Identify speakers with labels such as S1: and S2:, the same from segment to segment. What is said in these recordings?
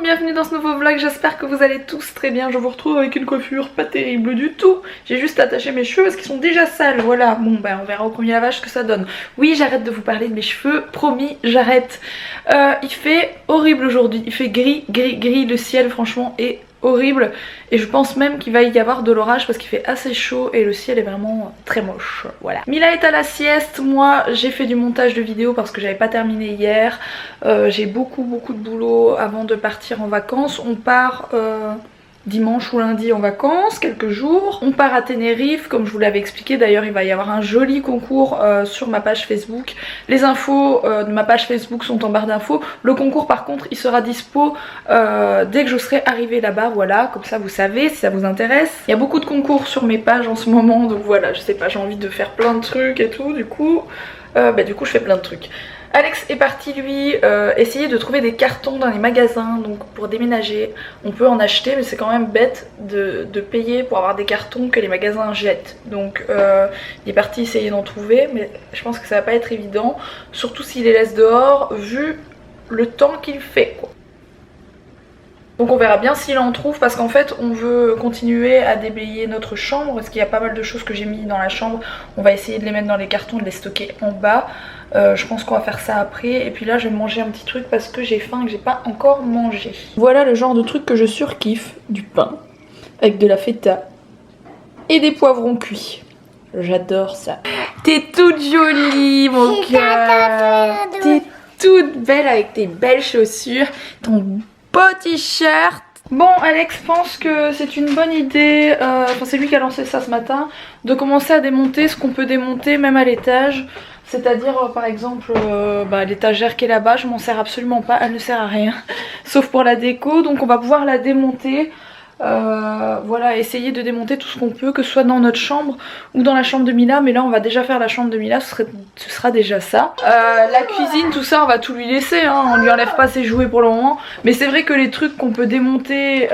S1: bienvenue dans ce nouveau vlog, j'espère que vous allez tous très bien. Je vous retrouve avec une coiffure pas terrible du tout. J'ai juste attaché mes cheveux parce qu'ils sont déjà sales, voilà. Bon bah on verra au premier lavage ce que ça donne. Oui, j'arrête de vous parler de mes cheveux, promis, j'arrête. Il fait horrible aujourd'hui, il fait gris, le ciel franchement est horrible. Et je pense même qu'il va y avoir de l'orage parce qu'il fait assez chaud et le ciel est vraiment très moche, voilà. Mila est à la sieste, moi j'ai fait du montage de vidéos parce que j'avais pas terminé hier. J'ai beaucoup de boulot avant de partir en vacances. On part dimanche ou lundi en vacances, quelques jours. On part à Tenerife, comme je vous l'avais expliqué. D'ailleurs il va y avoir un joli concours sur ma page Facebook. Les infos de ma page Facebook sont en barre d'infos. Le concours par contre il sera dispo dès que je serai arrivée là-bas, voilà, comme ça vous savez si ça vous intéresse. Il y a beaucoup de concours sur mes pages en ce moment, donc voilà, je sais pas, j'ai envie de faire plein de trucs et tout, du coup je fais plein de trucs. Alex est parti lui essayer de trouver des cartons dans les magasins, donc pour déménager on peut en acheter mais c'est quand même bête de payer pour avoir des cartons que les magasins jettent. Donc il est parti essayer d'en trouver mais je pense que ça va pas être évident, surtout s'il les laisse dehors vu le temps qu'il fait quoi. Donc on verra bien s'il en trouve parce qu'en fait on veut continuer à déblayer notre chambre parce qu'il y a pas mal de choses que j'ai mis dans la chambre. On va essayer de les mettre dans les cartons, de les stocker en bas. Je pense qu'on va faire ça après. Et puis là je vais manger un petit truc parce que j'ai faim et que j'ai pas encore mangé. Voilà le genre de truc que je surkiffe. Du pain avec de la feta et des poivrons cuits. J'adore ça. T'es toute jolie mon cœur. T'es toute belle avec tes belles chaussures, ton beau t-shirt. Bon, Alex pense que c'est une bonne idée, enfin c'est lui qui a lancé ça ce matin, de commencer à démonter ce qu'on peut démonter même à l'étage. C'est-à-dire par exemple l'étagère qui est là-bas, je m'en sers absolument pas, elle ne sert à rien, sauf pour la déco, donc on va pouvoir la démonter. Voilà, essayer de démonter tout ce qu'on peut, que ce soit dans notre chambre ou dans la chambre de Mila, mais là on va déjà faire la chambre de Mila, ce sera déjà ça. La cuisine, tout ça on va tout lui laisser, hein. On lui enlève pas ses jouets pour le moment, mais c'est vrai que les trucs qu'on peut démonter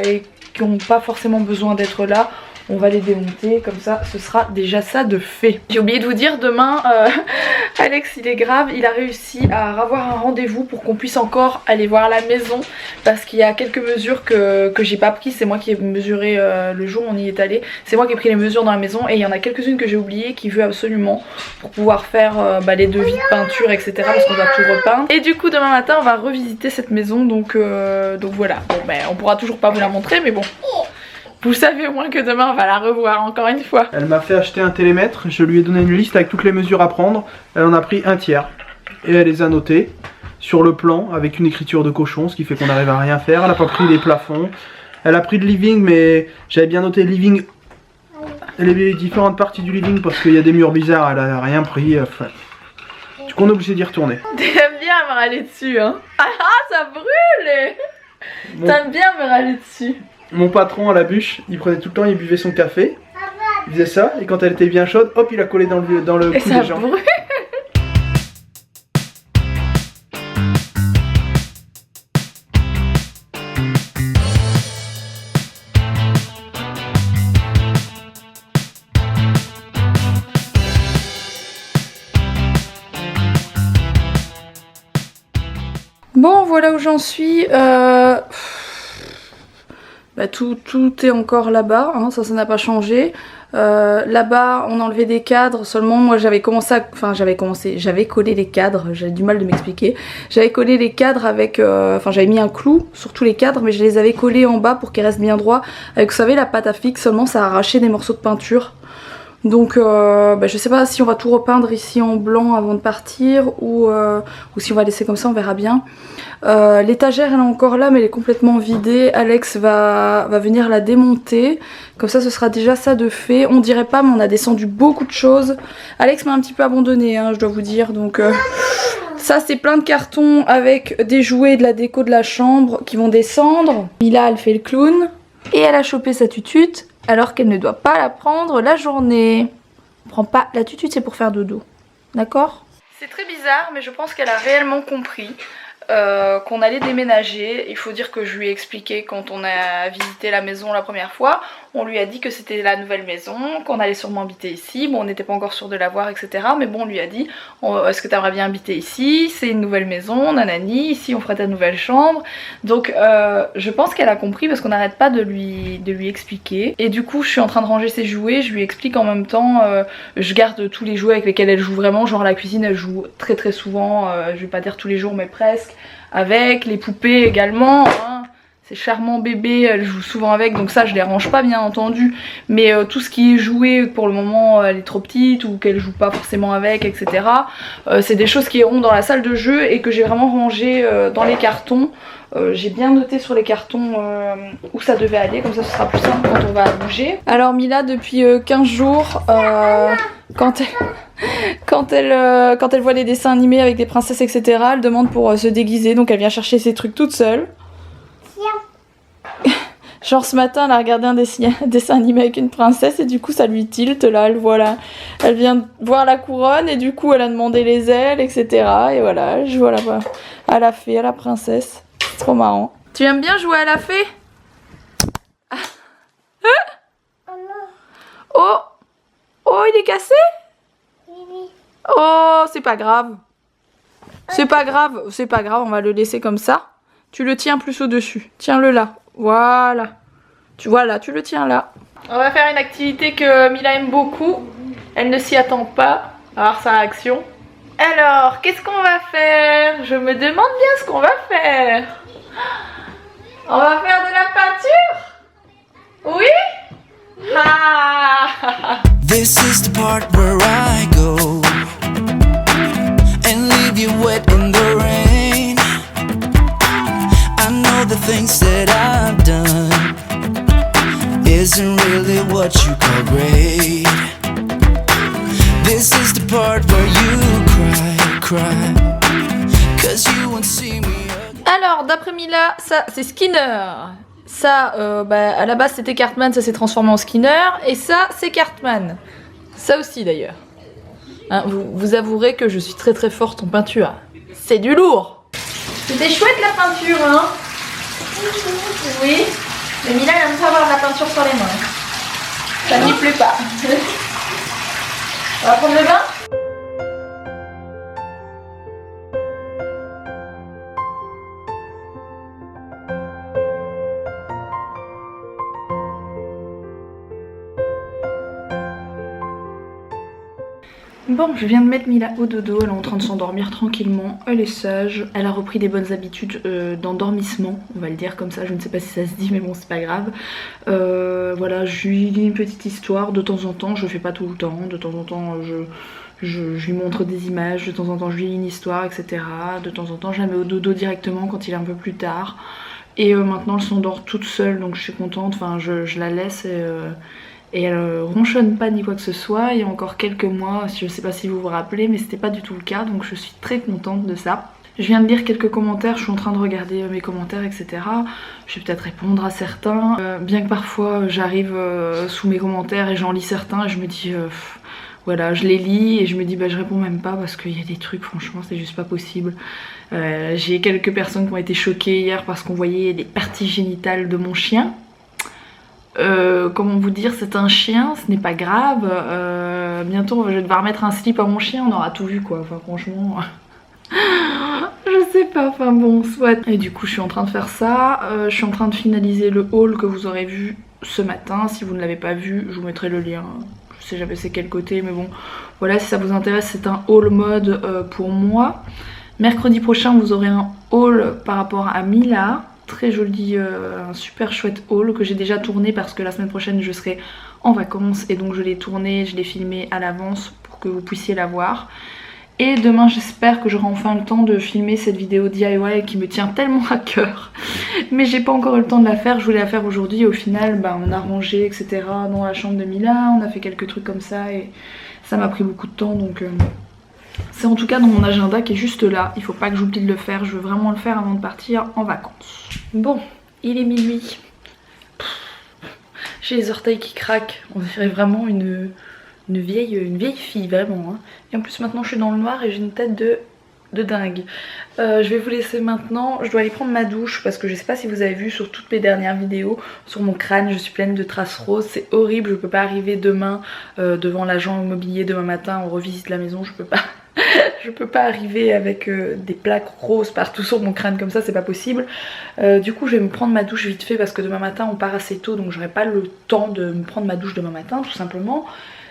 S1: et qui n'ont pas forcément besoin d'être là, on va les démonter, comme ça ce sera déjà ça de fait. J'ai oublié de vous dire, demain Alex il est grave, il a réussi à avoir un rendez-vous pour qu'on puisse encore aller voir la maison parce qu'il y a quelques mesures que j'ai pas prises, c'est moi qui ai mesuré le jour où on y est allé, c'est moi qui ai pris les mesures dans la maison et il y en a quelques-unes que j'ai oubliées qui veut absolument pour pouvoir faire les devis de peinture etc parce qu'on doit tout repeindre. Et du coup demain matin on va revisiter cette maison donc voilà, bon, on pourra toujours pas vous la montrer mais bon. Vous savez au moins que demain on va la revoir encore une fois.
S2: Elle m'a fait acheter un télémètre, je lui ai donné une liste avec toutes les mesures à prendre. Elle en a pris un tiers et elle les a notées sur le plan avec une écriture de cochon, ce qui fait qu'on n'arrive à rien faire. Elle n'a pas pris les plafonds. Elle a pris le living mais j'avais bien noté le living, les différentes parties du living parce qu'il y a des murs bizarres, elle a rien pris. Enfin, du coup on est obligé d'y retourner.
S1: T'aimes bien me râler dessus hein. Ah ça brûle. Bon. T'aimes bien me râler dessus.
S2: Mon patron à la bûche, il prenait tout le temps, il buvait son café, il faisait ça, et quand elle était bien chaude, hop, il a collé dans le cou des gens.
S1: Brûle. Bon, voilà où j'en suis. Tout est encore là-bas, hein, ça n'a pas changé. Là-bas on enlevait des cadres, seulement moi j'avais collé les cadres, j'avais du mal de m'expliquer. J'avais collé les cadres avec, j'avais mis un clou sur tous les cadres mais je les avais collés en bas pour qu'ils restent bien droits. Avec vous savez la pâte à fixe, seulement ça a arraché des morceaux de peinture. Donc je sais pas si on va tout repeindre ici en blanc avant de partir ou si on va laisser comme ça, on verra bien. L'étagère elle est encore là mais elle est complètement vidée. Alex va venir la démonter, comme ça ce sera déjà ça de fait. On dirait pas mais on a descendu beaucoup de choses. Alex m'a un petit peu abandonné hein, je dois vous dire, donc ça c'est plein de cartons avec des jouets de la déco de la chambre qui vont descendre. Mila elle fait le clown et elle a chopé sa tutute alors qu'elle ne doit pas la prendre la journée. On prend pas la tutute, c'est pour faire dodo, d'accord? C'est très bizarre mais je pense qu'elle a réellement compris qu'on allait déménager. Il faut dire que je lui ai expliqué quand on a visité la maison la première fois. On lui a dit que c'était la nouvelle maison, qu'on allait sûrement habiter ici. Bon, on n'était pas encore sûr de l'avoir, etc. Mais bon, on lui a dit, est-ce que tu aimerais bien habiter ici? C'est une nouvelle maison, nanani, ici on ferait ta nouvelle chambre. Donc je pense qu'elle a compris parce qu'on n'arrête pas de lui expliquer. Et du coup, je suis en train de ranger ses jouets, je lui explique en même temps, je garde tous les jouets avec lesquels elle joue vraiment. Genre la cuisine, elle joue très très souvent, je vais pas dire tous les jours, mais presque. Avec les poupées également, hein. Ces charmants bébés, elle joue souvent avec, donc ça je les range pas bien entendu. Mais tout ce qui est joué, pour le moment elle est trop petite ou qu'elle joue pas forcément avec, etc. C'est des choses qui iront dans la salle de jeu et que j'ai vraiment rangé dans les cartons. J'ai bien noté sur les cartons où ça devait aller, comme ça ce sera plus simple quand on va bouger. Alors Mila, depuis 15 jours, quand elle voit des dessins animés avec des princesses, etc., elle demande pour se déguiser, donc elle vient chercher ses trucs toute seule. Genre ce matin elle a regardé un dessin animé avec une princesse et du coup ça lui tilte là, elle vient voir la couronne et du coup elle a demandé les ailes, etc. Et voilà, je vois là-bas à la fée, à la princesse. C'est trop marrant. Tu aimes bien jouer à la fée? Ah. Oh, oh, il est cassé? Oh, c'est pas grave. C'est pas grave, on va le laisser comme ça. Tu le tiens plus au-dessus. Tiens-le là. Voilà. Tu vois là, tu le tiens là. On va faire une activité que Mila aime beaucoup. Elle ne s'y attend pas. On va voir sa réaction. Alors, qu'est-ce qu'on va faire? Je me demande bien ce qu'on va faire. On va faire de la peinture? Oui? Ah.
S3: This is the part where I go and leave you wet in the rain. I know the things that I've done isn't really what you call great. This is the part where you cry, 'cause you won't see me again.
S1: Alors, d'après Mila, ça c'est Skinner. Ça, à la base c'était Cartman, ça s'est transformé en Skinner. Et ça, c'est Cartman. Ça aussi d'ailleurs. Hein, vous avouerez que je suis très très forte en peinture. C'est du lourd. C'était chouette la peinture, hein? Oui. Mais Mila aime pas avoir de la peinture sur les mains. Ça ne lui plaît pas. On va prendre le bain? Bon, je viens de mettre Mila au dodo, elle est en train de s'endormir tranquillement, elle est sage, elle a repris des bonnes habitudes d'endormissement, on va le dire comme ça, je ne sais pas si ça se dit mais bon c'est pas grave. Voilà, je lui lis une petite histoire de temps en temps, je le fais pas tout le temps, de temps en temps je lui montre des images, de temps en temps je lui lis une histoire, etc. De temps en temps je la mets au dodo directement quand il est un peu plus tard. Et maintenant elle s'endort toute seule donc je suis contente, enfin je la laisse et elle ronchonne pas ni quoi que ce soit. Il y a encore quelques mois, je sais pas si vous vous rappelez, mais c'était pas du tout le cas, donc je suis très contente de ça. Je viens de lire quelques commentaires, je suis en train de regarder mes commentaires, etc. Je vais peut-être répondre à certains, bien que parfois j'arrive sous mes commentaires et j'en lis certains et je me dis voilà, je les lis et je me dis je réponds même pas parce qu'il y a des trucs, franchement c'est juste pas possible. J'ai quelques personnes qui ont été choquées hier parce qu'on voyait des parties génitales de mon chien. Comment vous dire, c'est un chien, ce n'est pas grave. Bientôt je vais devoir mettre un slip à mon chien, on aura tout vu quoi, enfin franchement. Je sais pas, enfin bon, soit. Et du coup je suis en train de faire ça, je suis en train de finaliser le haul que vous aurez vu ce matin. Si vous ne l'avez pas vu, je vous mettrai le lien. Je sais jamais c'est quel côté, mais bon, voilà, si ça vous intéresse, c'est un haul mode pour moi. Mercredi prochain vous aurez un haul par rapport à Mila. Très joli, un super chouette haul que j'ai déjà tourné parce que la semaine prochaine je serai en vacances et donc je l'ai tourné, je l'ai filmé à l'avance pour que vous puissiez la voir. Et demain j'espère que j'aurai enfin le temps de filmer cette vidéo DIY qui me tient tellement à cœur. Mais j'ai pas encore eu le temps de la faire, je voulais la faire aujourd'hui et au final on a rangé etc dans la chambre de Mila, on a fait quelques trucs comme ça et ça m'a pris beaucoup de temps donc... C'est en tout cas dans mon agenda qui est juste là, il faut pas que j'oublie de le faire, je veux vraiment le faire avant de partir en vacances. Bon, il est minuit. J'ai les orteils qui craquent, on dirait vraiment une vieille fille vraiment. Hein. Et en plus maintenant je suis dans le noir et j'ai une tête de de dingue. Je vais vous laisser maintenant, je dois aller prendre ma douche parce que je sais pas si vous avez vu sur toutes mes dernières vidéos, sur mon crâne je suis pleine de traces roses, c'est horrible, je peux pas arriver demain devant l'agent immobilier demain matin, on revisite la maison, je peux pas. Je peux pas arriver avec des plaques roses partout sur mon crâne comme ça, c'est pas possible. Du coup je vais me prendre ma douche vite fait parce que demain matin on part assez tôt, donc j'aurai pas le temps de me prendre ma douche demain matin tout simplement.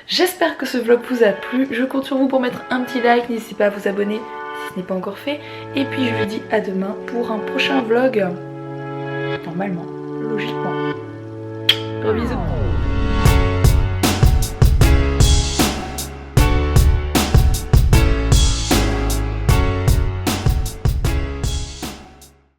S1: J'espère que ce vlog vous a plu, je compte sur vous pour mettre un petit like, n'hésitez pas à vous abonner si ce n'est pas encore fait. Et puis je vous dis à demain pour un prochain vlog, normalement, logiquement. Gros bisous.